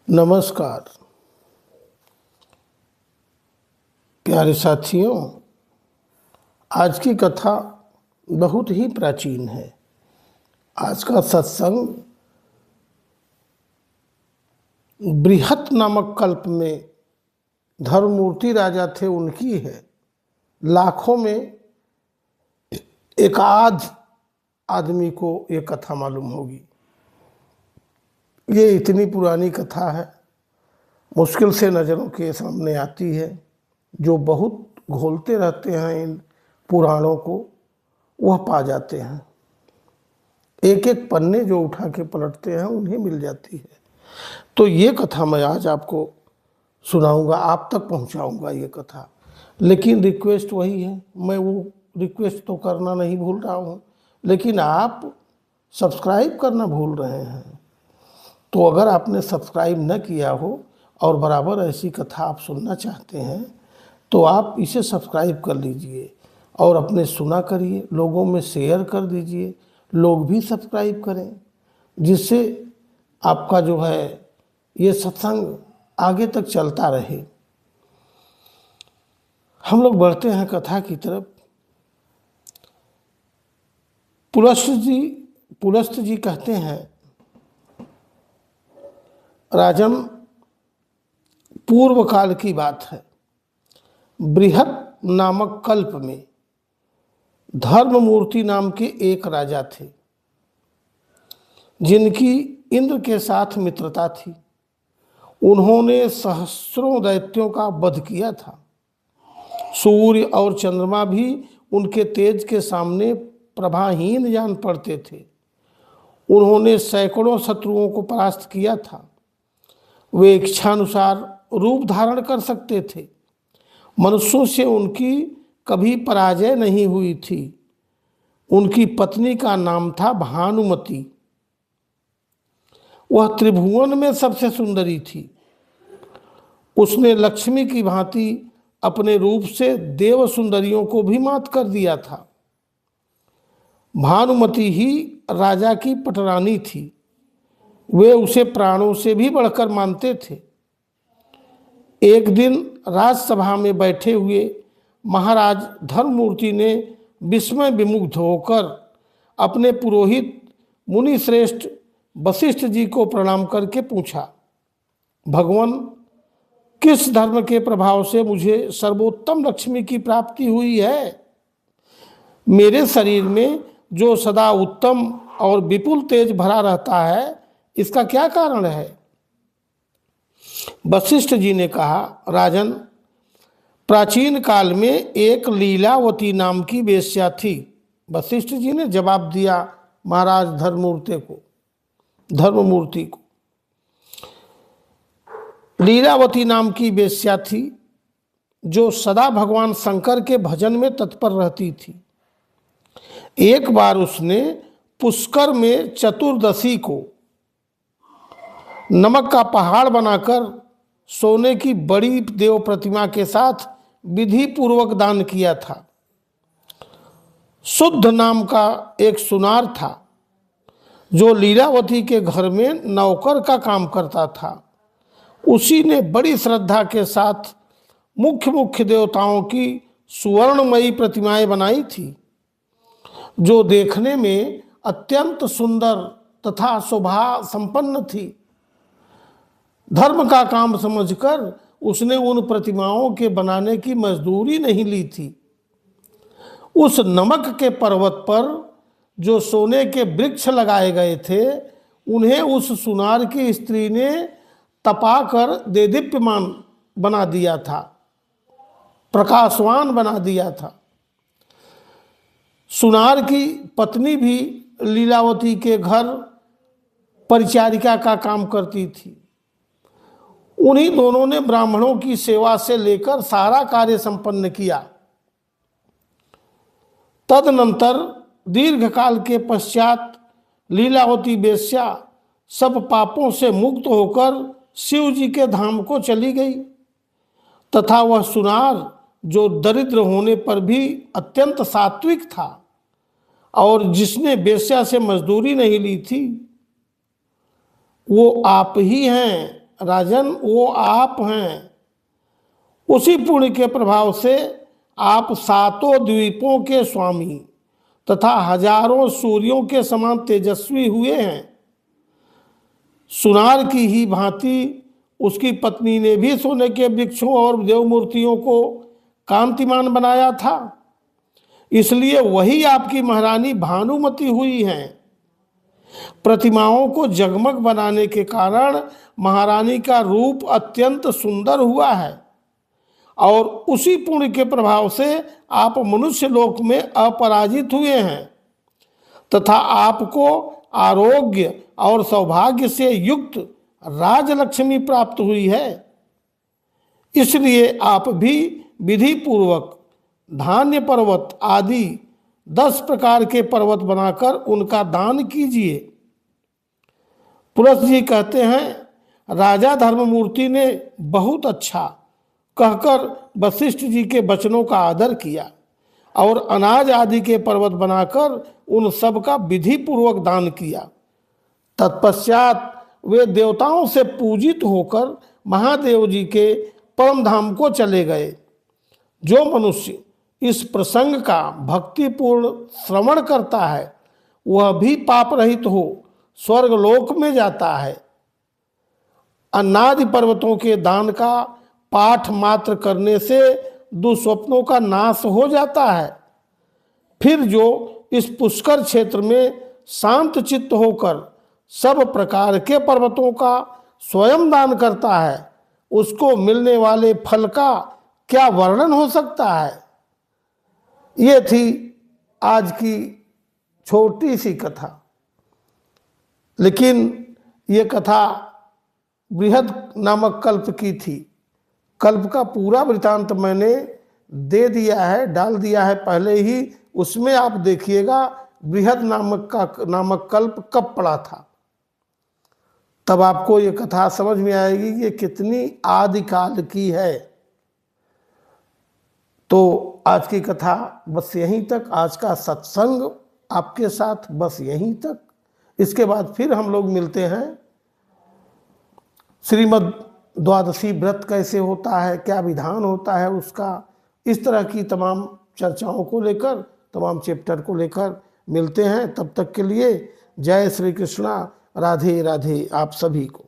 नमस्कार प्यारे साथियों। आज की कथा बहुत ही प्राचीन है। आज का सत्संग बृहत नामक कल्प में धर्ममूर्ति राजा थे उनकी है। लाखों में एक आध आदमी को ये कथा मालूम होगी। ये इतनी पुरानी कथा है, मुश्किल से नज़रों के सामने आती है। जो बहुत घोलते रहते हैं इन पुराणों को वह पा जाते हैं। एक एक पन्ने जो उठा के पलटते हैं उन्हें मिल जाती है। तो ये कथा मैं आज आपको सुनाऊंगा, आप तक पहुंचाऊंगा ये कथा। लेकिन रिक्वेस्ट वही है, मैं वो रिक्वेस्ट तो करना नहीं भूल रहा हूँ, लेकिन आप सब्सक्राइब करना भूल रहे हैं। तो अगर आपने सब्सक्राइब न किया हो और बराबर ऐसी कथा आप सुनना चाहते हैं तो आप इसे सब्सक्राइब कर लीजिए और अपने सुना करिए, लोगों में शेयर कर दीजिए, लोग भी सब्सक्राइब करें, जिससे आपका जो है ये सत्संग आगे तक चलता रहे। हम लोग बढ़ते हैं कथा की तरफ। पुलस्त जी कहते हैं, राजन, पूर्व काल की बात है। बृहत नामक कल्प में धर्ममूर्ति नाम के एक राजा थे, जिनकी इंद्र के साथ मित्रता थी। उन्होंने सहस्रों दैत्यों का वध किया था। सूर्य और चंद्रमा भी उनके तेज के सामने प्रभाहीन जान पड़ते थे। उन्होंने सैकड़ों शत्रुओं को परास्त किया था। वे इच्छानुसार रूप धारण कर सकते थे। मनुष्यों से उनकी कभी पराजय नहीं हुई थी। उनकी पत्नी का नाम था भानुमति। वह त्रिभुवन में सबसे सुंदरी थी। उसने लक्ष्मी की भांति अपने रूप से देव सुंदरियों को भी मात कर दिया था। भानुमति ही राजा की पटरानी थी। वे उसे प्राणों से भी बढ़कर मानते थे। एक दिन राजसभा में बैठे हुए महाराज धर्ममूर्ति ने विस्मय विमुग्ध होकर अपने पुरोहित मुनि श्रेष्ठ वशिष्ठ जी को प्रणाम करके पूछा, भगवान, किस धर्म के प्रभाव से मुझे सर्वोत्तम लक्ष्मी की प्राप्ति हुई है? मेरे शरीर में जो सदा उत्तम और विपुल तेज भरा रहता है, इसका क्या कारण है? वशिष्ठ जी ने कहा, राजन, प्राचीन काल में एक लीलावती नाम की वेश्या थी। वशिष्ठ जी ने जवाब दिया महाराज धर्ममूर्ति को। लीलावती नाम की वेश्या थी जो सदा भगवान शंकर के भजन में तत्पर रहती थी। एक बार उसने पुष्कर में चतुर्दशी को नमक का पहाड़ बनाकर सोने की बड़ी देव प्रतिमा के साथ विधि पूर्वक दान किया था। शुद्ध नाम का एक सुनार था जो लीलावती के घर में नौकर का काम करता था। उसी ने बड़ी श्रद्धा के साथ मुख्य देवताओं की सुवर्णमयी प्रतिमाएं बनाई थी, जो देखने में अत्यंत सुंदर तथा शोभा संपन्न थी। धर्म का काम समझकर उसने उन प्रतिमाओं के बनाने की मजदूरी नहीं ली थी। उस नमक के पर्वत पर जो सोने के वृक्ष लगाए गए थे, उन्हें उस सुनार की स्त्री ने तपाकर देदीप्यमान बना दिया था, प्रकाशवान बना दिया था। सुनार की पत्नी भी लीलावती के घर परिचारिका का काम करती थी। उन्हीं दोनों ने ब्राह्मणों की सेवा से लेकर सारा कार्य संपन्न किया। तदनंतर दीर्घकाल के पश्चात लीलावती वेश्या सब पापों से मुक्त होकर शिव जी के धाम को चली गई तथा वह सुनार, जो दरिद्र होने पर भी अत्यंत सात्विक था और जिसने वेश्या से मजदूरी नहीं ली थी, वो आप ही हैं राजन वो आप हैं। उसी पुण्य के प्रभाव से आप सातों द्वीपों के स्वामी तथा हजारों सूर्यों के समान तेजस्वी हुए हैं। सुनार की ही भांति उसकी पत्नी ने भी सोने के वृक्षों और देव मूर्तियों को कांतिमान बनाया था, इसलिए वही आपकी महारानी भानुमति हुई हैं। प्रतिमाओं को जगमग बनाने के कारण महारानी का रूप अत्यंत सुंदर हुआ है और उसी पुण्य के प्रभाव से आप मनुष्य लोक में अपराजित हुए हैं तथा आपको आरोग्य और सौभाग्य से युक्त राजलक्ष्मी प्राप्त हुई है। इसलिए आप भी विधि पूर्वक धान्य पर्वत आदि 10 प्रकार के पर्वत बनाकर उनका दान कीजिए। पुलस्त जी कहते हैं, राजा धर्ममूर्ति ने बहुत अच्छा कहकर वशिष्ठ जी के वचनों का आदर किया और अनाज आदि के पर्वत बनाकर उन सब का विधि पूर्वक दान किया। तत्पश्चात वे देवताओं से पूजित होकर महादेव जी के परम धाम को चले गए। जो मनुष्य इस प्रसंग का भक्तिपूर्ण श्रवण करता है वह भी पाप रहित हो स्वर्गलोक में जाता है। अन्नादि पर्वतों के दान का पाठ मात्र करने से दुस्वप्नों का नाश हो जाता है। फिर जो इस पुष्कर क्षेत्र में शांत चित्त होकर सब प्रकार के पर्वतों का स्वयं दान करता है उसको मिलने वाले फल का क्या वर्णन हो सकता है। ये थी आज की छोटी सी कथा, लेकिन ये कथा बृहद नामक कल्प की थी। कल्प का पूरा वृतांत मैंने दे दिया है, डाल दिया है पहले ही। उसमें आप देखिएगा बृहद नामक कल्प कब पड़ा था, तब आपको ये कथा समझ में आएगी कि ये कितनी आदिकाल की है। तो आज की कथा बस यहीं तक, आज का सत्संग आपके साथ बस यहीं तक। इसके बाद फिर हम लोग मिलते हैं। श्रीमद् द्वादशी व्रत कैसे होता है, क्या विधान होता है उसका, इस तरह की तमाम चर्चाओं को लेकर, तमाम चैप्टर को लेकर मिलते हैं। तब तक के लिए जय श्री कृष्णा, राधे राधे आप सभी को।